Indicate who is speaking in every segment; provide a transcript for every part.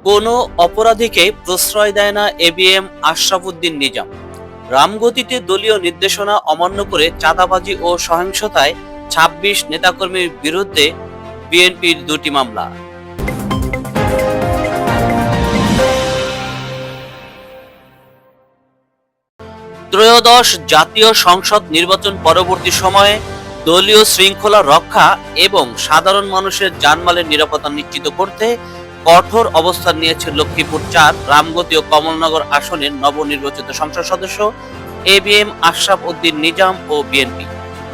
Speaker 1: কোনো অপরাধীকে প্রশ্রয় দেয় না এবিএম আশরাফ উদ্দিন নিজাম। রামগতিতে দলীয় নির্দেশনা অমান্য করে চাঁদাবাজি ও সহিংসতায় ২৬ নেতাকর্মীর বিরুদ্ধে বিএনপির দুটি মামলা। ত্রয়োদশ জাতীয় সংসদ নির্বাচন পরবর্তী সময়ে দলীয় শৃঙ্খলা রক্ষা এবং সাধারণ মানুষের জানমালের নিরাপত্তা নিশ্চিত করতে কঠোর অবস্থান নিয়েছে লক্ষ্মীপুর ৪ রামগতি ও কমলনগর আসনের নবনির্বাচিত সংসদ সদস্য এবিএম আশরাফ উদ্দিন নিজাম ও বিএনপি।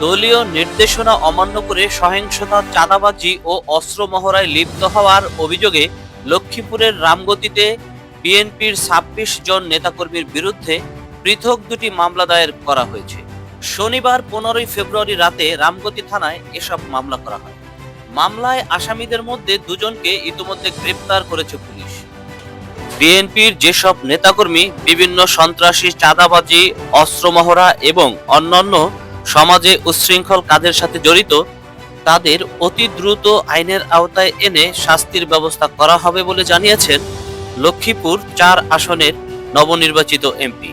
Speaker 1: দলীয় নির্দেশনা অমান্য করে সহিংসতা, চাঁদাবাজি ও অস্ত্র মহড়ায় লিপ্ত হওয়ার অভিযোগে লক্ষ্মীপুরের রামগতিতে বিএনপির ২৬ জন নেতাকর্মীর বিরুদ্ধে পৃথক দুটি মামলা দায়ের করা হয়েছে। শনিবার ১৫ ফেব্রুয়ারি রাতে রামগতি থানায় এসব মামলা করা হয়। মামলায় আসামিদের মধ্যে দুজনকে ইতিমধ্যে গ্রেপ্তার করেছে পুলিশ। বিএনপির যেসব নেতাকর্মী বিভিন্ন সন্ত্রাসী, চাঁদাবাজি, অস্ত্র মহড়া এবং অন্যান্য সমাজে উচ্ছৃঙ্খল কাজের সাথে জড়িত তাদের অতি দ্রুত আইনের আওতায় এনে শাস্তির ব্যবস্থা করা হবে বলে জানিয়েছেন লক্ষ্মীপুর ৪ আসনের নবনির্বাচিত এমপি।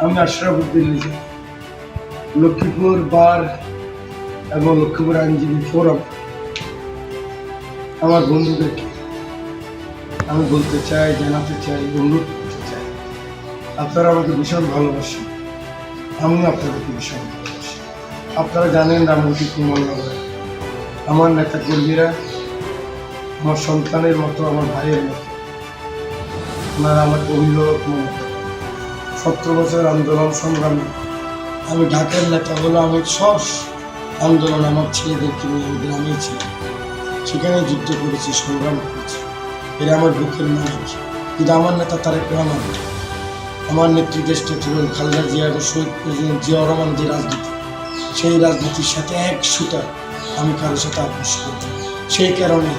Speaker 2: আমি আশরাফ উদ্দিন নিজাম, লক্ষ্মীপুর বার এবং লক্ষ্মীপুর আইনজীবী ফোরাম আমার বন্ধুদেরকে আমি বলতে চাই, জানাতে চাই, অনুরোধ করতে চাই, আপনারা আমাকে ভীষণ ভালোবাসেন, আমি আপনাদেরকে ভীষণ ভালোবাসি। আপনারা জানেন রামগতি কমলনগরে আমার নেতা কর্মীরা আমার সন্তানের মতো, আমার ভাইয়ের মতো, ওনারা আমাকে অভিভাবক মনে করেন। ১৭ বছর আন্দোলন সংগ্রামে আমি ঢাকার নেতা হলো, আমি সব আন্দোলন আমার ছেলেদেরকে নিয়ে আমি গ্রামে ছিল, সেখানে যুদ্ধ করেছি, সংগ্রাম করেছি। এরা আমার বুকের মালিক। কিন্তু আমার নেতা তারেক রহমান, আমার নেতৃত্বে ছিল খালেদা জিয়া এবং শহীদ প্রেসিডেন্ট জিয়াউর রহমান যে রাজনীতি, সেই রাজনীতির সাথে এক সুতা আমি কারোর সাথে আপোষ করতাম। সেই কারণে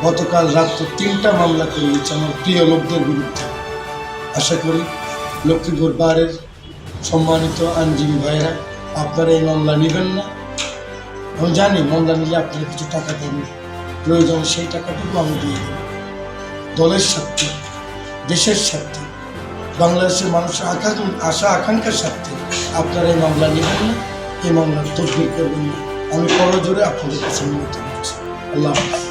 Speaker 2: গতকাল রাত্রে ৩টা মামলা করে দিচ্ছে আমার প্রিয় লোকদের বিরুদ্ধে। আশা করি লক্ষ্মীপুর বারের সম্মানিত আইনজীবী ভাইয়েরা আপনারা এই মামলা নেবেন না। আমি জানি মামলা নিলে আপনারা কিছু টাকা দেবেন, প্রয়োজন সেই টাকাটুকু আমি দিয়ে দেব। দলের স্বার্থে, দেশের স্বার্থে, বাংলাদেশের মানুষের আশা আকাঙ্ক্ষার স্বার্থে আপনারা এই মামলা নেবেন না, এই মামলার তদবির করবেন না। আমি করজোরে আপনাদের কাছে অনুরোধ করছি। আল্লাহ হাফেজ।